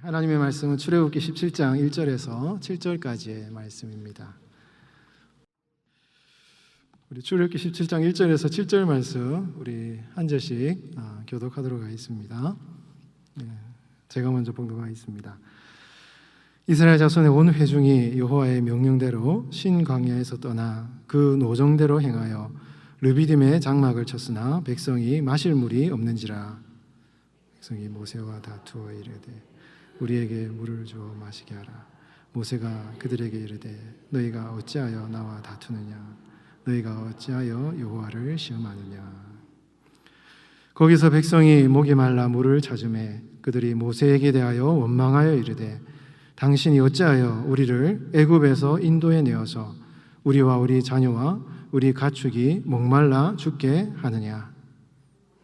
하나님의 말씀은 출애굽기 17장 1절에서 7절까지의 말씀입니다. 우리 출애굽기 17장 1절에서 7절 말씀 우리 한 절씩 교독하도록 하겠습니다. 제가 먼저 봉독하겠습니다. 이스라엘 자손의 온 회중이 여호와의 명령대로 신 광야에서 떠나 그 노정대로 행하여 르비딤에 장막을 쳤으나 백성이 마실 물이 없는지라. 백성이 모세와 다투어 이르되 우리에게 물을 주어 마시게 하라. 모세가 그들에게 이르되 너희가 어찌하여 나와 다투느냐? 너희가 어찌하여 여호와를 시험하느냐? 거기서 백성이 목이 말라 물을 찾으매 그들이 모세에게 대하여 원망하여 이르되 당신이 어찌하여 우리를 애굽에서 인도해 내어서 우리와 우리 자녀와 우리 가축이 목말라 죽게 하느냐?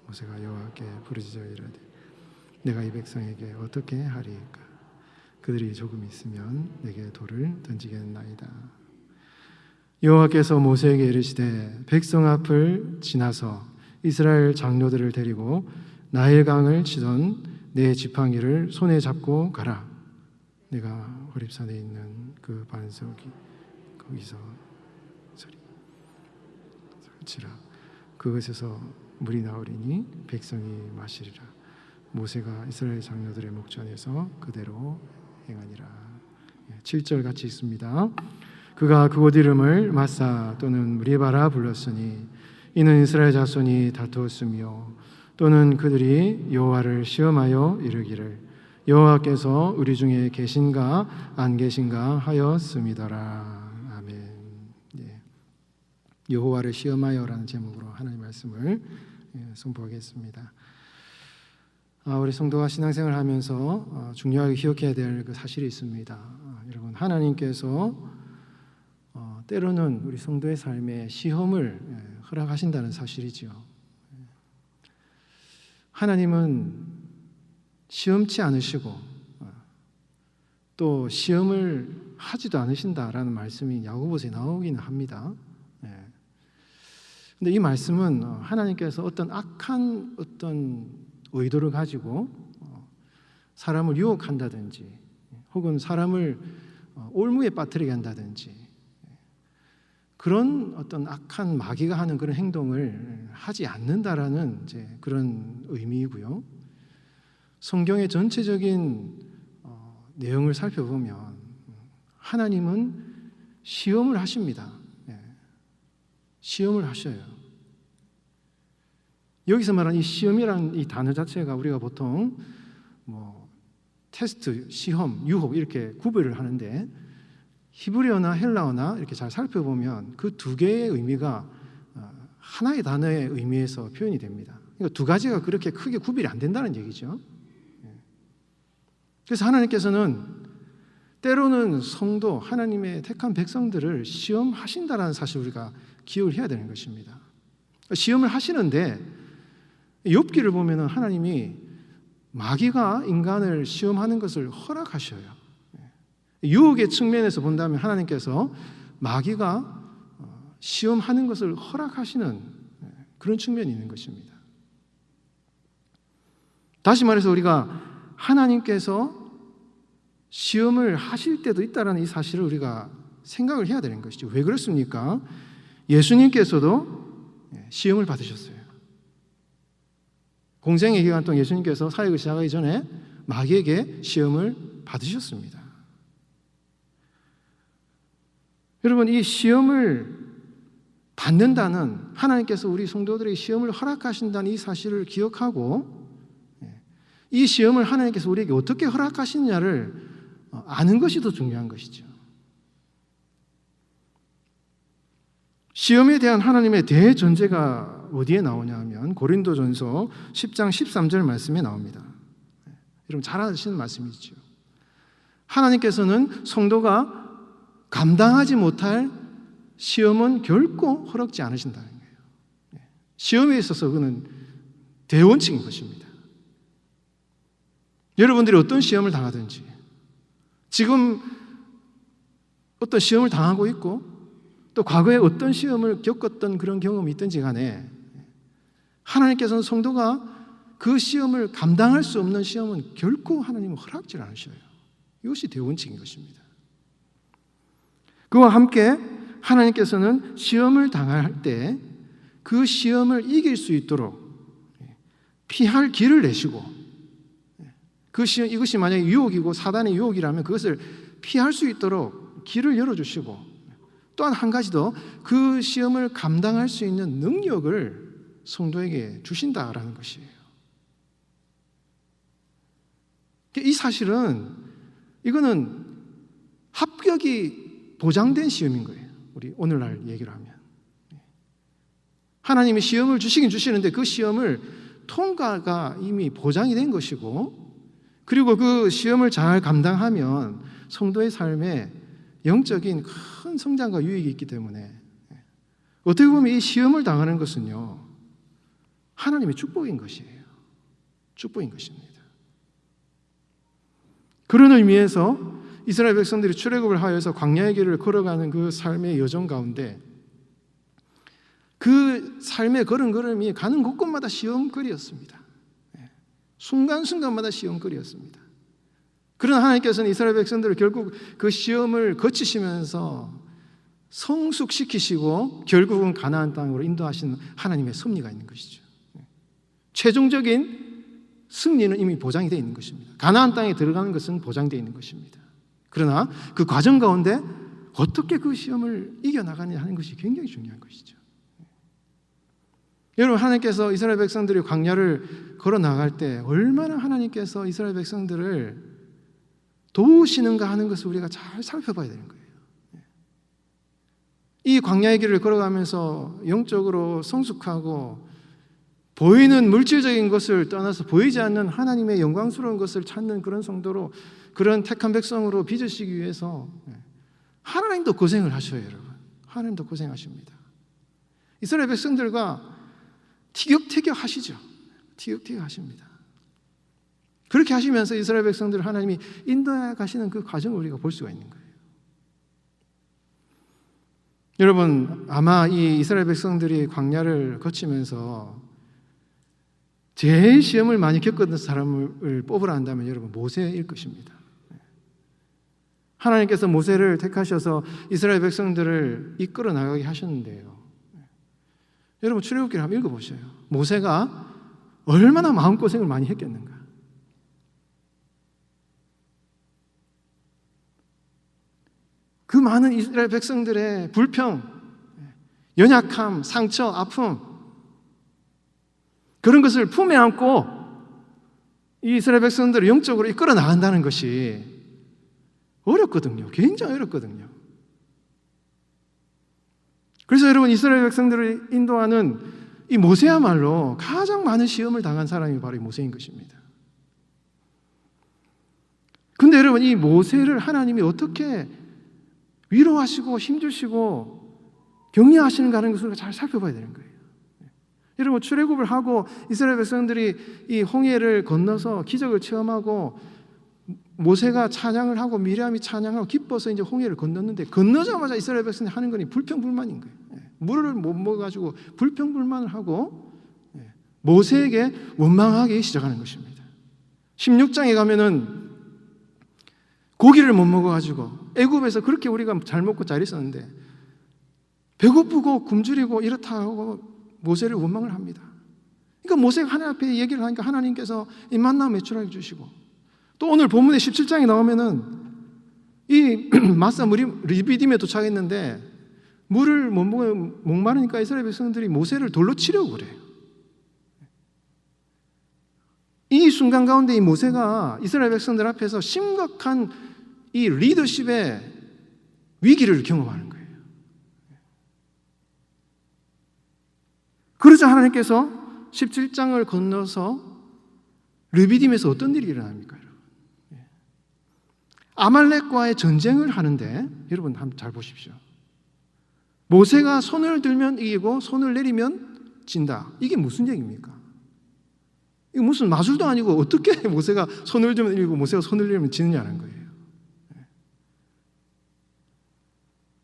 모세가 여호와께 부르짖어 이르되 내가 이 백성에게 어떻게 하리이까? 그들이 조금 있으면 내게 돌을 던지겠나이다. 여호와께서 모세에게 이르시되 백성 앞을 지나서 이스라엘 장로들을 데리고 나일강을 치던 내 지팡이를 손에 잡고 가라. 내가 호렙산에 있는 그 반석이 거기서 치라. 그것에서 물이 나오리니 백성이 마시리라. 모세가 이스라엘 장로들의 목전에서 그대로 행하니라. 7절 같이 있습니다. 그가 그곳 이름을 마사 또는 무리바라 불렀으니 이는 이스라엘 자손이 다투었으며 또는 그들이 여호와를 시험하여 이르기를 여호와께서 우리 중에 계신가 안 계신가 하였음이더라. 아멘. 여호와를 시험하여라는 제목으로 하나님의 말씀을 선포하겠습니다. 우리 성도가 신앙생활을 하면서 중요하게 기억해야 될 그 사실이 있습니다. 여러분, 하나님께서 때로는 우리 성도의 삶에 시험을 허락하신다는 사실이죠. 하나님은 시험치 않으시고 또 시험을 하지도 않으신다라는 말씀이 야고보서에 나오기는 합니다. 근데 이 말씀은 하나님께서 어떤 악한 어떤 의도를 가지고 사람을 유혹한다든지 혹은 사람을 올무에 빠뜨리게 한다든지 그런 어떤 악한 마귀가 하는 그런 행동을 하지 않는다라는 이제 그런 의미이고요. 성경의 전체적인 내용을 살펴보면 하나님은 시험을 하십니다. 시험을 하셔요. 여기서 말하는 이 시험이라는 이 단어 자체가 우리가 보통 테스트, 시험, 유혹 이렇게 구별을 하는데 히브리어나 헬라어나 이렇게 잘 살펴보면 그 두 개의 의미가 하나의 단어의 의미에서 표현이 됩니다. 그러니까 두 가지가 그렇게 크게 구별이 안 된다는 얘기죠. 그래서 하나님께서는 때로는 성도, 하나님의 택한 백성들을 시험하신다는 사실 우리가 기억을 해야 되는 것입니다. 시험을 하시는데 욥기를 보면 하나님이 마귀가 인간을 시험하는 것을 허락하셔요. 유혹의 측면에서 본다면 하나님께서 마귀가 시험하는 것을 허락하시는 그런 측면이 있는 것입니다. 다시 말해서 우리가 하나님께서 시험을 하실 때도 있다는 이 사실을 우리가 생각을 해야 되는 것이죠. 왜 그렇습니까? 예수님께서도 시험을 받으셨어요. 공생의 기간 동안 예수님께서 사역을 시작하기 전에 마귀에게 시험을 받으셨습니다. 여러분, 이 시험을 받는다는 하나님께서 우리 성도들에게 시험을 허락하신다는 이 사실을 기억하고 이 시험을 하나님께서 우리에게 어떻게 허락하시느냐를 아는 것이 더 중요한 것이죠. 시험에 대한 하나님의 대전제가 어디에 나오냐 하면 고린도전서 10장 13절 말씀에 나옵니다. 여러분 잘 아시는 말씀이죠. 하나님께서는 성도가 감당하지 못할 시험은 결코 허락지 않으신다는 거예요. 시험에 있어서 그는 대원칙인 것입니다. 여러분들이 어떤 시험을 당하든지 지금 어떤 시험을 당하고 있고 또 과거에 어떤 시험을 겪었던 그런 경험이 있든지 간에 하나님께서는 성도가 그 시험을 감당할 수 없는 시험은 결코 하나님은 허락질 않으셔요. 이것이 대원칙인 것입니다. 그와 함께 하나님께서는 시험을 당할 때 그 시험을 이길 수 있도록 피할 길을 내시고, 그 시험, 이것이 만약에 유혹이고 사단의 유혹이라면 그것을 피할 수 있도록 길을 열어주시고, 또한 한 가지 더, 그 시험을 감당할 수 있는 능력을 성도에게 주신다라는 것이에요. 이 사실은 이거는 합격이 보장된 시험인 거예요. 우리 오늘날 얘기를 하면 하나님이 시험을 주시긴 주시는데 그 시험을 통과가 이미 보장이 된 것이고, 그리고 그 시험을 잘 감당하면 성도의 삶에 영적인 큰 성장과 유익이 있기 때문에 어떻게 보면 이 시험을 당하는 것은요, 하나님의 축복인 것이에요. 축복인 것입니다. 그런 의미에서 이스라엘 백성들이 출애굽을 하여서 광야의 길을 걸어가는 그 삶의 여정 가운데 그 삶의 걸음걸음이 가는 곳곳마다 시험거리였습니다. 순간순간마다 시험거리였습니다. 그러나 하나님께서는 이스라엘 백성들을 결국 그 시험을 거치시면서 성숙시키시고 결국은 가나안 땅으로 인도하시는 하나님의 섭리가 있는 것이죠. 최종적인 승리는 이미 보장이 되어 있는 것입니다. 가나안 땅에 들어가는 것은 보장되어 있는 것입니다. 그러나 그 과정 가운데 어떻게 그 시험을 이겨나가느냐 하는 것이 굉장히 중요한 것이죠. 여러분, 하나님께서 이스라엘 백성들이 광야를 걸어 나갈 때 얼마나 하나님께서 이스라엘 백성들을 도우시는가 하는 것을 우리가 잘 살펴봐야 되는 거예요. 이 광야의 길을 걸어가면서 영적으로 성숙하고 보이는 물질적인 것을 떠나서 보이지 않는 하나님의 영광스러운 것을 찾는 그런 성도로, 그런 택한 백성으로 빚으시기 위해서 하나님도 고생을 하셔요. 여러분, 하나님도 고생하십니다. 이스라엘 백성들과 티격태격 하시죠. 티격태격 하십니다. 그렇게 하시면서 이스라엘 백성들을 하나님이 인도해 가시는 그 과정을 우리가 볼 수가 있는 거예요. 여러분, 아마 이 이스라엘 백성들이 광야를 거치면서 제일 시험을 많이 겪었던 사람을 뽑으라 한다면 여러분, 모세일 것입니다. 하나님께서 모세를 택하셔서 이스라엘 백성들을 이끌어 나가게 하셨는데요, 여러분 출애굽기를 한번 읽어보셔요. 모세가 얼마나 마음고생을 많이 했겠는가. 그 많은 이스라엘 백성들의 불평, 연약함, 상처, 아픔, 그런 것을 품에 안고 이 이스라엘 백성들을 영적으로 이끌어 나간다는 것이 어렵거든요. 굉장히 어렵거든요. 그래서 여러분, 이스라엘 백성들을 인도하는 이 모세야말로 가장 많은 시험을 당한 사람이 바로 이 모세인 것입니다. 근데 여러분, 이 모세를 하나님이 어떻게 위로하시고 힘주시고 격려하시는가 하는 것을 잘 살펴봐야 되는 거예요. 여러분, 출애굽을 하고 이스라엘 백성들이 이 홍해를 건너서 기적을 체험하고 모세가 찬양을 하고 미리암이 찬양하고 기뻐서 이제 홍해를 건넜는데, 건너자마자 이스라엘 백성이 하는 건 불평불만인 거예요. 물을 못 먹어가지고 불평불만을 하고 모세에게 원망하기 시작하는 것입니다. 16장에 가면은 고기를 못 먹어가지고 애굽에서 그렇게 우리가 잘 먹고 잘 있었는데 배고프고 굶주리고 이렇다 하고 모세를 원망을 합니다. 그러니까 모세가 하나님 앞에 얘기를 하니까 하나님께서 이 만나 매출하게 주시고, 또 오늘 본문의 17장에 나오면은 이 마사 리비딤에 도착했는데 물을 못 먹어 목마르니까 이스라엘 백성들이 모세를 돌로 치려고 그래요. 이 순간 가운데 이 모세가 이스라엘 백성들 앞에서 심각한 이 리더십의 위기를 경험하는 거예요. 그러자 하나님께서 17장을 건너서 르비딤에서 어떤 일이 일어납니까? 아말렉과의 전쟁을 하는데, 여러분 한번 잘 보십시오. 모세가 손을 들면 이기고 손을 내리면 진다. 이게 무슨 얘기입니까? 이거 무슨 마술도 아니고 어떻게 모세가 손을 들면 이기고 모세가 손을 내리면 지느냐는 거예요.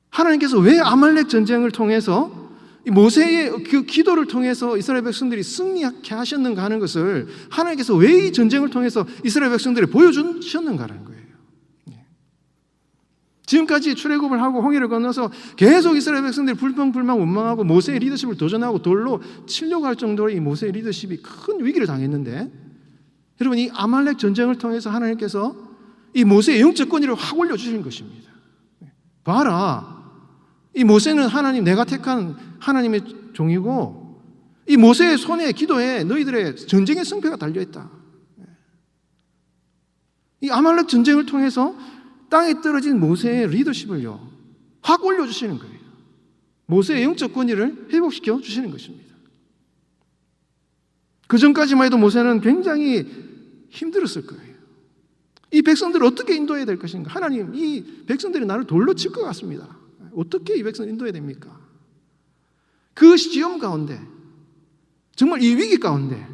하나님께서 왜 아말렉 전쟁을 통해서 이 모세의 그 기도를 통해서 이스라엘 백성들이 승리하게 하셨는가 하는 것을 하나님께서 왜 이 전쟁을 통해서 이스라엘 백성들이 보여주셨는가 하는 거예요. 지금까지 출애굽을 하고 홍해를 건너서 계속 이스라엘 백성들이 불평불만 원망하고 모세의 리더십을 도전하고 돌로 치려고 할 정도로 이 모세의 리더십이 큰 위기를 당했는데, 여러분, 이 아말렉 전쟁을 통해서 하나님께서 이 모세의 영적 권위를 확 올려주시는 것입니다. 봐라, 이 모세는 하나님, 내가 택한 하나님의 종이고, 이 모세의 손에 기도에 너희들의 전쟁의 승패가 달려있다. 이 아말렉 전쟁을 통해서 땅에 떨어진 모세의 리더십을요 확 올려주시는 거예요. 모세의 영적 권위를 회복시켜 주시는 것입니다. 그 전까지만 해도 모세는 굉장히 힘들었을 거예요. 이 백성들을 어떻게 인도해야 될 것인가? 하나님, 이 백성들이 나를 돌로 칠 것 같습니다. 어떻게 이 백성을 인도해야 됩니까? 그 시험 가운데, 정말 이 위기 가운데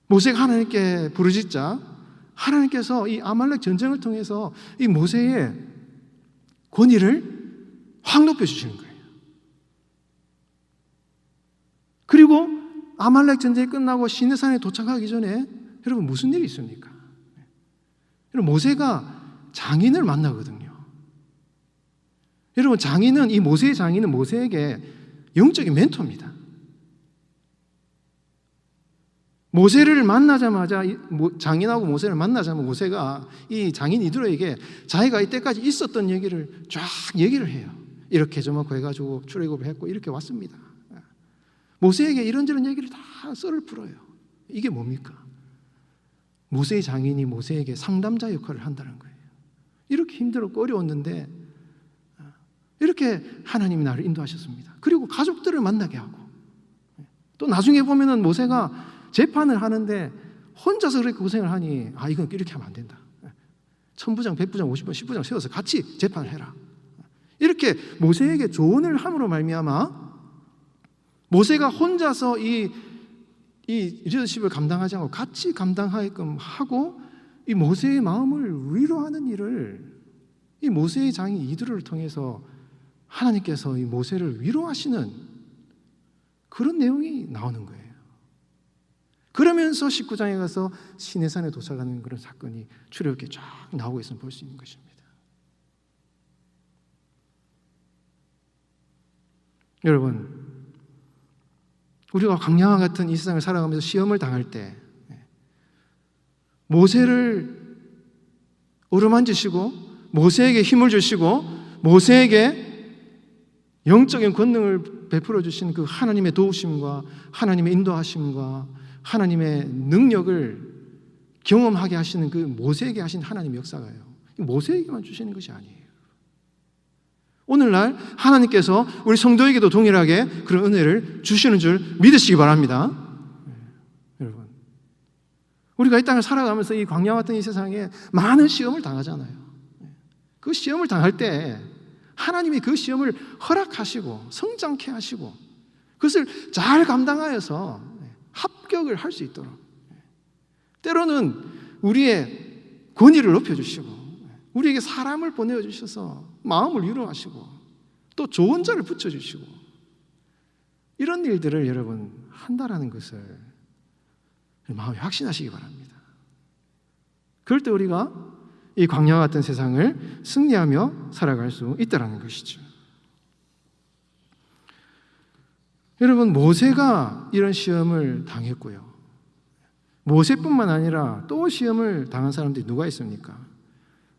모세가 하나님께 부르짖자 하나님께서 이 아말렉 전쟁을 통해서 이 모세의 권위를 확 높여주시는 거예요. 그리고 아말렉 전쟁이 끝나고 시내산에 도착하기 전에 여러분 무슨 일이 있습니까? 여러분, 모세가 장인을 만나거든요. 여러분, 장인은, 이 모세의 장인은 모세에게 영적인 멘토입니다. 모세를 만나자마자, 장인하고 모세를 만나자마자 모세가 이 장인 이드로에게 자기가 이때까지 있었던 얘기를 쫙 얘기를 해요. 이렇게 저렇게 해가지고 출애굽을 했고 이렇게 왔습니다. 모세에게 이런저런 얘기를 다 썰을 풀어요. 이게 뭡니까? 모세의 장인이 모세에게 상담자 역할을 한다는 거예요. 이렇게 힘들었고 어려웠는데 이렇게 하나님이 나를 인도하셨습니다. 그리고 가족들을 만나게 하고, 또 나중에 보면은 모세가 재판을 하는데 혼자서 그렇게 고생을 하니, 이건 이렇게 하면 안 된다. 1000부장, 100부장, 50부장, 10부장 세워서 같이 재판을 해라. 이렇게 모세에게 조언을 함으로 말미암아 모세가 혼자서 이 리더십을 감당하지 않고 같이 감당하게끔 하고, 이 모세의 마음을 위로하는 일을 이 모세의 장인 이드로를 통해서 하나님께서 이 모세를 위로하시는 그런 내용이 나오는 거예요. 그러면서 19장에 가서 시내산에 도착하는 그런 사건이 출애굽기에 쫙 나오고 있으면 볼 수 있는 것입니다. 여러분, 우리가 광야와 같은 이 세상을 살아가면서 시험을 당할 때 모세를 어루만지시고 모세에게 힘을 주시고 모세에게 영적인 권능을 베풀어 주신 그 하나님의 도우심과 하나님의 인도하심과 하나님의 능력을 경험하게 하시는 그 모세에게 하신 하나님의 역사가요, 모세에게만 주시는 것이 아니에요. 오늘날 하나님께서 우리 성도에게도 동일하게 그런 은혜를 주시는 줄 믿으시기 바랍니다. 여러분, 우리가 이 땅을 살아가면서 이 광야와 같은 이 세상에 많은 시험을 당하잖아요. 그 시험을 당할 때 하나님이 그 시험을 허락하시고 성장케 하시고 그것을 잘 감당하여서 합격을 할 수 있도록, 때로는 우리의 권위를 높여주시고 우리에게 사람을 보내주셔서 마음을 위로하시고 또 좋은 자를 붙여주시고 이런 일들을 여러분 한다라는 것을 마음에 확신하시기 바랍니다. 그럴 때 우리가 이 광야와 같은 세상을 승리하며 살아갈 수 있다는 것이죠. 여러분, 모세가 이런 시험을 당했고요, 모세뿐만 아니라 또 시험을 당한 사람들이 누가 있습니까?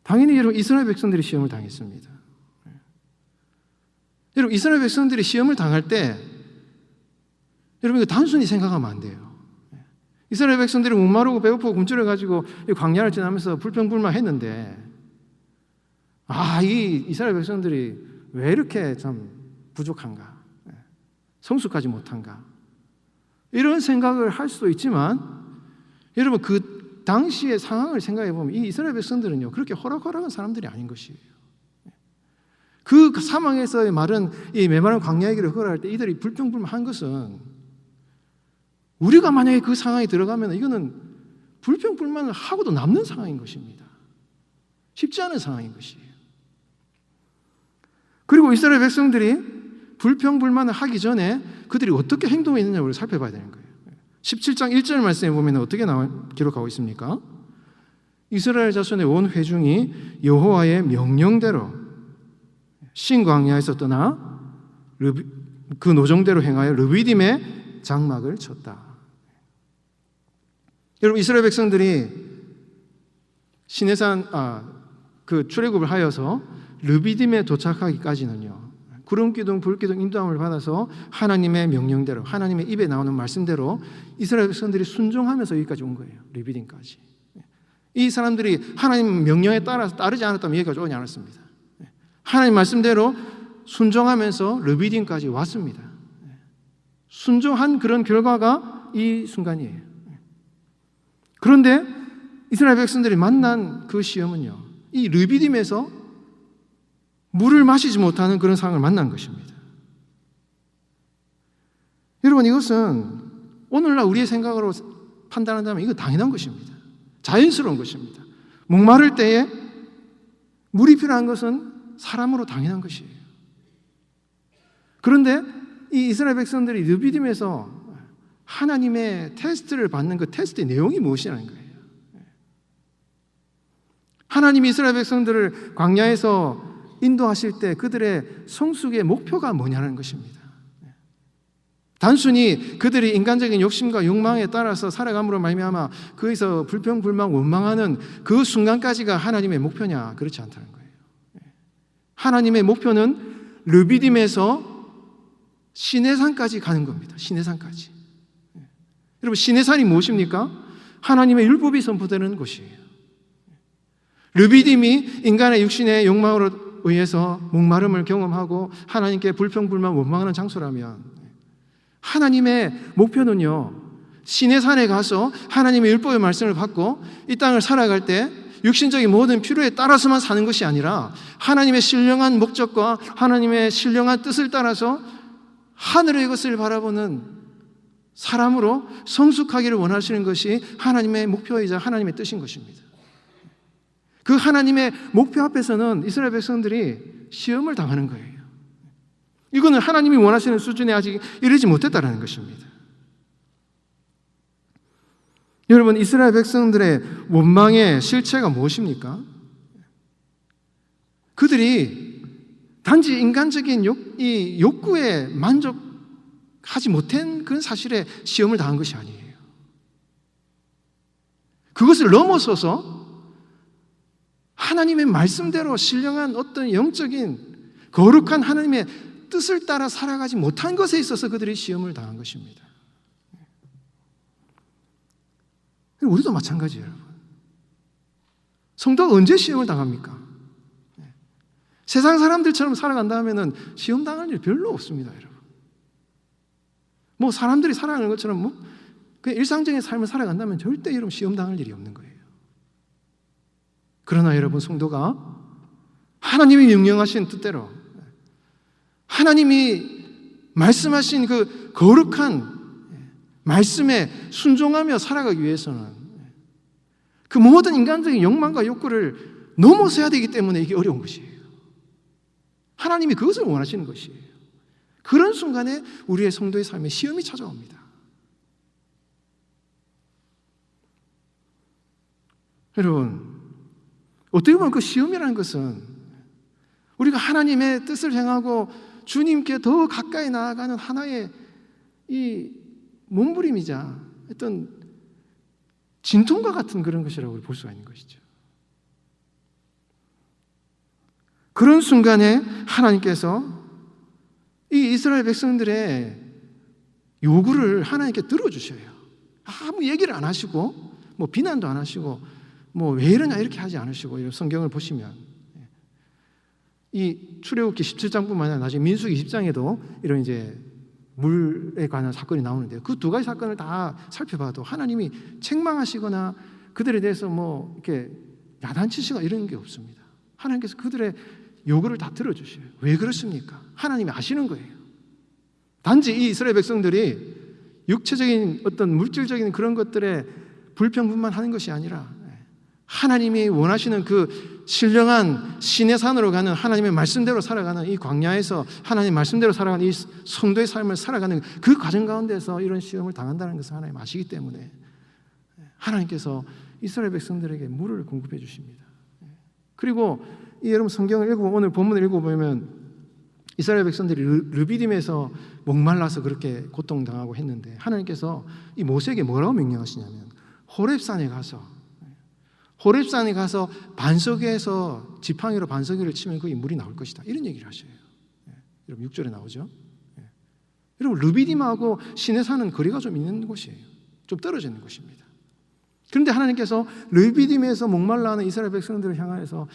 당연히 여러분 이스라엘 백성들이 시험을 당했습니다. 여러분, 이스라엘 백성들이 시험을 당할 때 여러분 이거 단순히 생각하면 안 돼요. 이스라엘 백성들이 목마르고 배고프고 굶주려가지고 광야를 지나면서 불평불만했는데, 이 이스라엘 백성들이 왜 이렇게 참 부족한가, 성숙하지 못한가, 이런 생각을 할 수도 있지만 여러분 그 당시의 상황을 생각해 보면 이 이스라엘 백성들은요 그렇게 호락호락한 사람들이 아닌 것이에요. 그 사망에서의 말은 이 메마른 광야의 길을 걸어갈 때 이들이 불평불만한 것은 우리가 만약에 그 상황에 들어가면 이거는 불평불만을 하고도 남는 상황인 것입니다. 쉽지 않은 상황인 것이에요. 그리고 이스라엘 백성들이 불평불만을 하기 전에 그들이 어떻게 행동했느냐를 살펴봐야 되는 거예요. 17장 1절 말씀에 보면 어떻게 기록하고 있습니까? 이스라엘 자손의 온 회중이 여호와의 명령대로 신광야에서 떠나 그 노정대로 행하여 르비딤의 장막을 쳤다. 여러분, 이스라엘 백성들이 시내산 그 출애굽을 하여서 르비딤에 도착하기까지는요, 구름 기둥, 불 기둥 인도함을 받아서 하나님의 명령대로, 하나님의 입에 나오는 말씀대로 이스라엘 백성들이 순종하면서 여기까지 온 거예요. 르비딤까지. 이 사람들이 하나님 명령에 따라서 따르지 않았다면 여기까지 오지 않았습니다. 하나님 말씀대로 순종하면서 르비딤까지 왔습니다. 순종한 그런 결과가 이 순간이에요. 그런데 이스라엘 백성들이 만난 그 시험은요, 이 르비딤에서 물을 마시지 못하는 그런 상황을 만난 것입니다. 여러분, 이것은 오늘날 우리의 생각으로 판단한다면 이거 당연한 것입니다. 자연스러운 것입니다. 목마를 때에 물이 필요한 것은 사람으로 당연한 것이에요. 그런데 이 이스라엘 백성들이 르비딤에서 하나님의 테스트를 받는 그 테스트의 내용이 무엇이라는 거예요. 하나님이 이스라엘 백성들을 광야에서 인도하실 때 그들의 성숙의 목표가 뭐냐는 것입니다. 단순히 그들이 인간적인 욕심과 욕망에 따라서 살아감으로 말미암아 거기서 불평불만 원망하는 그 순간까지가 하나님의 목표냐? 그렇지 않다는 거예요. 하나님의 목표는 르비딤에서 시내산까지 가는 겁니다. 시내산까지. 여러분, 시내산이 무엇입니까? 하나님의 율법이 선포되는 곳이에요. 르비딤이 인간의 육신의 욕망으로 의해서 목마름을 경험하고 하나님께 불평불만 원망하는 장소라면, 하나님의 목표는요, 시내산에 가서 하나님의 율법의 말씀을 받고 이 땅을 살아갈 때 육신적인 모든 필요에 따라서만 사는 것이 아니라 하나님의 신령한 목적과 하나님의 신령한 뜻을 따라서 하늘의 것을 바라보는 사람으로 성숙하기를 원하시는 것이 하나님의 목표이자 하나님의 뜻인 것입니다. 그 하나님의 목표 앞에서는 이스라엘 백성들이 시험을 당하는 거예요. 이거는 하나님이 원하시는 수준에 아직 이르지 못했다는 것입니다. 여러분, 이스라엘 백성들의 원망의 실체가 무엇입니까? 그들이 단지 인간적인 이 욕구에 만족하지 못한 그런 사실에 시험을 당한 것이 아니에요. 그것을 넘어서서 하나님의 말씀대로 신령한 어떤 영적인 거룩한 하나님의 뜻을 따라 살아가지 못한 것에 있어서 그들이 시험을 당한 것입니다. 우리도 마찬가지예요, 여러분. 성도가 언제 시험을 당합니까? 세상 사람들처럼 살아간다 하면은 시험 당할 일 별로 없습니다, 여러분. 뭐 사람들이 살아가는 것처럼 그냥 일상적인 삶을 살아간다면 절대 여러분 시험 당할 일이 없는 거예요. 그러나 여러분, 성도가 하나님이 명령하신 뜻대로 하나님이 말씀하신 그 거룩한 말씀에 순종하며 살아가기 위해서는 그 모든 인간적인 욕망과 욕구를 넘어서야 되기 때문에 이게 어려운 것이에요. 하나님이 그것을 원하시는 것이에요. 그런 순간에 우리의 성도의 삶에 시험이 찾아옵니다. 여러분, 어떻게 보면 그 시험이라는 것은 우리가 하나님의 뜻을 행하고 주님께 더 가까이 나아가는 하나의 이 몸부림이자 어떤 진통과 같은 그런 것이라고 볼 수가 있는 것이죠. 그런 순간에 하나님께서 이 이스라엘 백성들의 요구를 하나님께 들어주셔요. 아무 얘기를 안 하시고 뭐 비난도 안 하시고 뭐 왜 이러냐 이렇게 하지 않으시고, 이런 성경을 보시면 이 출애굽기 17장뿐만 아니라 나중에 민수기 20장에도 이런 이제 물에 관한 사건이 나오는데요. 그 두 가지 사건을 다 살펴봐도 하나님이 책망하시거나 그들에 대해서 뭐 이렇게 야단치시거나 이런 게 없습니다. 하나님께서 그들의 요구를 다 들어주셔요. 왜 그렇습니까? 하나님이 아시는 거예요. 단지 이 이스라엘 백성들이 육체적인 어떤 물질적인 그런 것들에 불평분만 하는 것이 아니라 하나님이 원하시는 그 신령한 시내산으로 가는 하나님의 말씀대로 살아가는 이 광야에서 하나님의 말씀대로 살아가는 이 성도의 삶을 살아가는 그 과정 가운데서 이런 시험을 당한다는 것을 하나님 아시기 때문에 하나님께서 이스라엘 백성들에게 물을 공급해 주십니다. 그리고 여러분 성경을 읽고 오늘 본문을 읽어보면 이스라엘 백성들이 르비딤에서 목말라서 그렇게 고통당하고 했는데 하나님께서 이 모세에게 뭐라고 명령하시냐면 호렙산에 가서 반석에서 지팡이로 반석이를 치면 거기 물이 나올 것이다. 이런 얘기를 하셔요. 여러분 6절에 나오죠. 여러분 르비딤하고 시내산은 거리가 좀 있는 곳이에요. 좀 떨어져 있는 곳입니다. 그런데 하나님께서 르비딤에서 목말라하는 이스라엘 백성들을 향하여서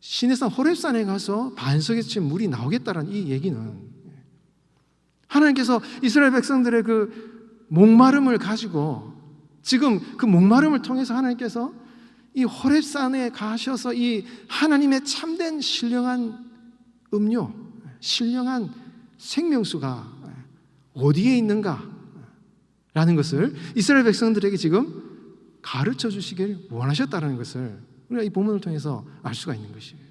시내산 호렙산에 가서 반석에서 치면 물이 나오겠다라는 이 얘기는 하나님께서 이스라엘 백성들의 그 목마름을 가지고 지금 그 목마름을 통해서 하나님께서 이 호렙산에 가셔서 이 하나님의 참된 신령한 음료, 신령한 생명수가 어디에 있는가 라는 것을 이스라엘 백성들에게 지금 가르쳐 주시길 원하셨다는 것을 우리가 이 본문을 통해서 알 수가 있는 것이에요.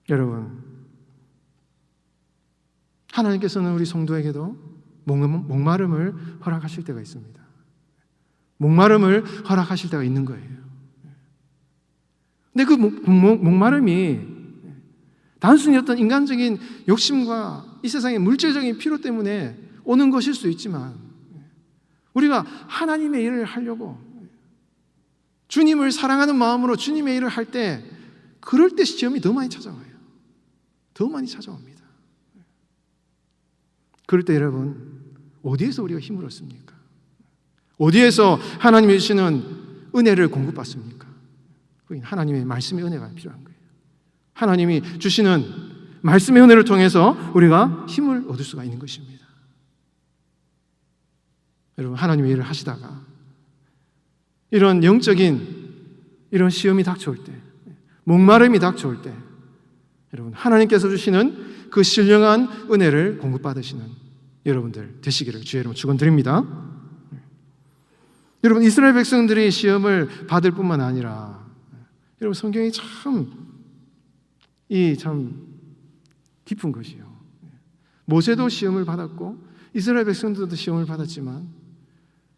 여러분, 하나님께서는 우리 성도에게도 목마름을 허락하실 때가 있습니다. 목마름을 허락하실 때가 있는 거예요. 근데 그 목마름이 단순히 어떤 인간적인 욕심과 이 세상의 물질적인 필요 때문에 오는 것일 수 있지만 우리가 하나님의 일을 하려고 주님을 사랑하는 마음으로 주님의 일을 할 때 그럴 때 시험이 더 많이 찾아와요. 더 많이 찾아옵니다. 그럴 때 여러분 어디에서 우리가 힘을 얻습니까? 어디에서 하나님이 주시는 은혜를 공급받습니까? 하나님의 말씀의 은혜가 필요한 거예요. 하나님이 주시는 말씀의 은혜를 통해서 우리가 힘을 얻을 수가 있는 것입니다. 여러분 하나님의 일을 하시다가 이런 영적인 이런 시험이 닥쳐올 때, 목마름이 닥쳐올 때 여러분 하나님께서 주시는 그 신령한 은혜를 공급받으시는 여러분들 되시기를 주의 이름으로 축원드립니다. 여러분 이스라엘 백성들이 시험을 받을 뿐만 아니라 여러분 성경이 참 깊은 것이요. 모세도 시험을 받았고 이스라엘 백성들도 시험을 받았지만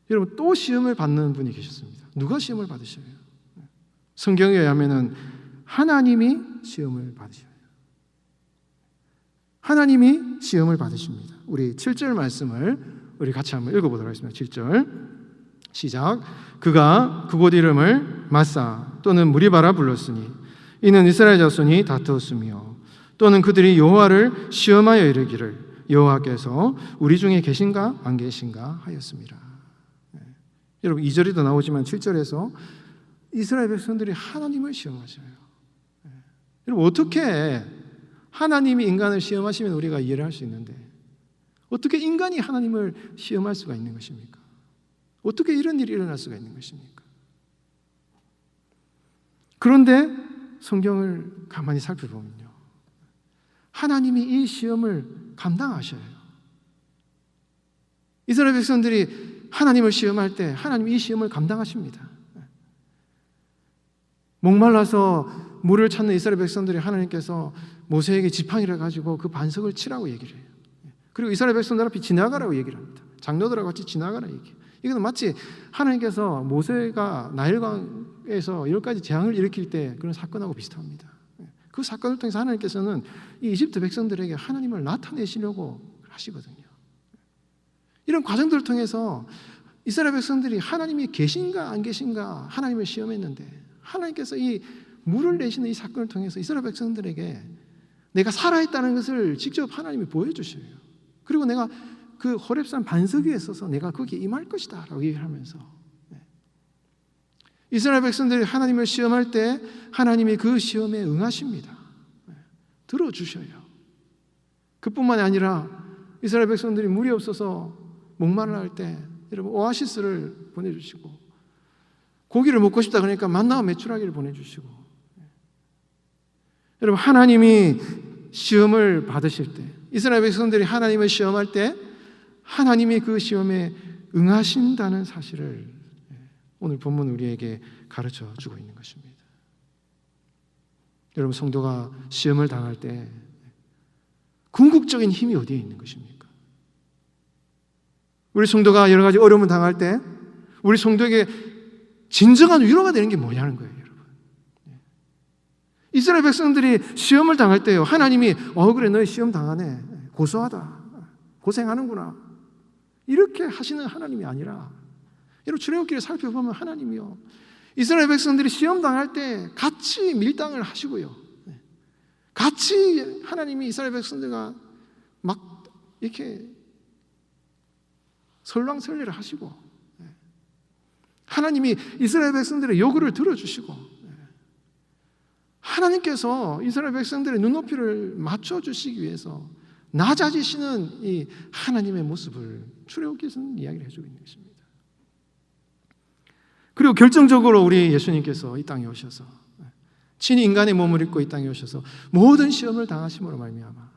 여러분 또 시험을 받는 분이 계셨습니다. 누가 시험을 받으셔요? 성경에 의하면 하나님이 시험을 받으셔요. 하나님이 시험을 받으십니다. 우리 7절 말씀을 우리 같이 한번 읽어보도록 하겠습니다. 7절 시작. 그가 그곳 이름을 마사 또는 무리바라 불렀으니 이는 이스라엘 자손이 다투었으며 또는 그들이 여호와를 시험하여 이르기를 여호와께서 우리 중에 계신가 안 계신가 하였습니다. 여러분 2절에도 나오지만 7절에서 이스라엘 백성들이 하나님을 시험하셔요. 여러분 어떻게 하나님이 인간을 시험하시면 우리가 이해를 할 수 있는데 어떻게 인간이 하나님을 시험할 수가 있는 것입니까? 어떻게 이런 일이 일어날 수가 있는 것입니까? 그런데 성경을 가만히 살펴보면요 하나님이 이 시험을 감당하셔요. 이스라엘 백성들이 하나님을 시험할 때 하나님이 이 시험을 감당하십니다. 목말라서 물을 찾는 이스라엘 백성들이 하나님께서 모세에게 지팡이를 가지고 그 반석을 치라고 얘기를 해요. 그리고 이스라엘 백성들 앞에 지나가라고 얘기를 합니다. 장로들하고 같이 지나가라 얘기해요. 이건 마치 하나님께서 모세가 나일강에서 10가지 재앙을 일으킬 때 그런 사건하고 비슷합니다. 그 사건을 통해서 하나님께서는 이 이집트 백성들에게 하나님을 나타내시려고 하시거든요. 이런 과정들을 통해서 이스라엘 백성들이 하나님이 계신가 안 계신가 하나님을 시험했는데 하나님께서 이 물을 내시는 이 사건을 통해서 이스라엘 백성들에게 내가 살아있다는 것을 직접 하나님이 보여주셔요. 그리고 내가 그 호렙산 반석 위에 서서 내가 거기에 임할 것이다 라고 얘기를 하면서 이스라엘 백성들이 하나님을 시험할 때 하나님이 그 시험에 응하십니다. 들어주셔요. 그뿐만이 아니라 이스라엘 백성들이 물이 없어서 목마를 할 때 여러분 오아시스를 보내주시고 고기를 먹고 싶다 그러니까 만나와 메추라기를 보내주시고 여러분 하나님이 시험을 받으실 때 이스라엘 백성들이 하나님을 시험할 때 하나님이 그 시험에 응하신다는 사실을 오늘 본문 우리에게 가르쳐 주고 있는 것입니다. 여러분, 성도가 시험을 당할 때 궁극적인 힘이 어디에 있는 것입니까? 우리 성도가 여러 가지 어려움을 당할 때 우리 성도에게 진정한 위로가 되는 게 뭐냐는 거예요, 여러분. 이스라엘 백성들이 시험을 당할 때요, 하나님이 그래 너희 시험 당하네, 고소하다, 고생하는구나, 이렇게 하시는 하나님이 아니라, 여러분 출애굽기를 살펴보면 하나님이요, 이스라엘 백성들이 시험 당할 때 같이 밀당을 하시고요, 같이 하나님이 이스라엘 백성들과 막 이렇게 설왕설래를 하시고, 하나님이 이스라엘 백성들의 요구를 들어주시고, 하나님께서 이스라엘 백성들의 눈높이를 맞춰주시기 위해서 낮아지시는 이 하나님의 모습을 출애굽기에서는 이야기를 해주고 있는 것입니다. 그리고 결정적으로 우리 예수님께서 이 땅에 오셔서 친히 인간의 몸을 입고 이 땅에 오셔서 모든 시험을 당하심으로 말미암아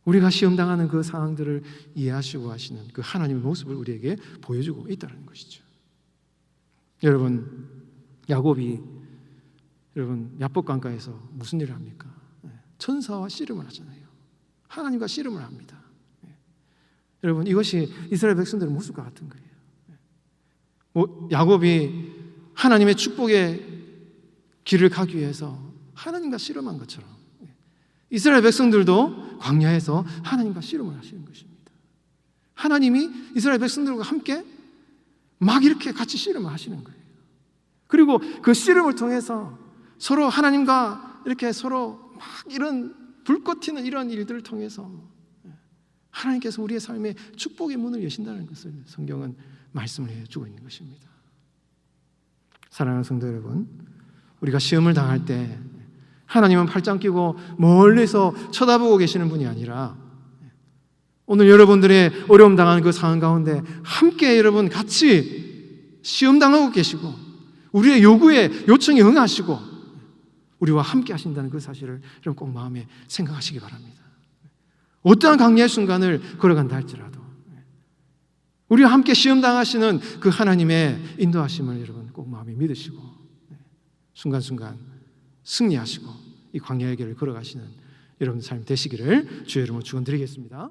우리가 시험 당하는 그 상황들을 이해하시고 하시는 그 하나님의 모습을 우리에게 보여주고 있다는 것이죠. 여러분, 야곱이 야복강가에서 무슨 일을 합니까? 천사와 씨름을 하잖아요. 하나님과 씨름을 합니다. 여러분, 이것이 이스라엘 백성들의 모습과 같은 거예요. 야곱이 하나님의 축복의 길을 가기 위해서 하나님과 씨름한 것처럼 이스라엘 백성들도 광야에서 하나님과 씨름을 하시는 것입니다. 하나님이 이스라엘 백성들과 함께 막 이렇게 같이 씨름을 하시는 거예요. 그리고 그 씨름을 통해서 서로 하나님과 이렇게 서로 막 이런 불꽃 튀는 이런 일들을 통해서 하나님께서 우리의 삶에 축복의 문을 여신다는 것을 성경은 말씀을 해주고 있는 것입니다. 사랑하는 성도 여러분, 우리가 시험을 당할 때 하나님은 팔짱 끼고 멀리서 쳐다보고 계시는 분이 아니라 오늘 여러분들의 어려움 당하는 그 상황 가운데 함께 여러분 같이 시험 당하고 계시고 우리의 요구에 요청에 응하시고 우리와 함께 하신다는 그 사실을 여러분 꼭 마음에 생각하시기 바랍니다. 어떠한 강리의 순간을 걸어간다 할지라도 우리와 함께 시험 당하시는 그 하나님의 인도하심을 여러분 꼭 마음에 믿으시고 순간순간 승리하시고 이 광야의 길을 걸어가시는 여러분 삶 되시기를 주의 이름으로 축원드리겠습니다.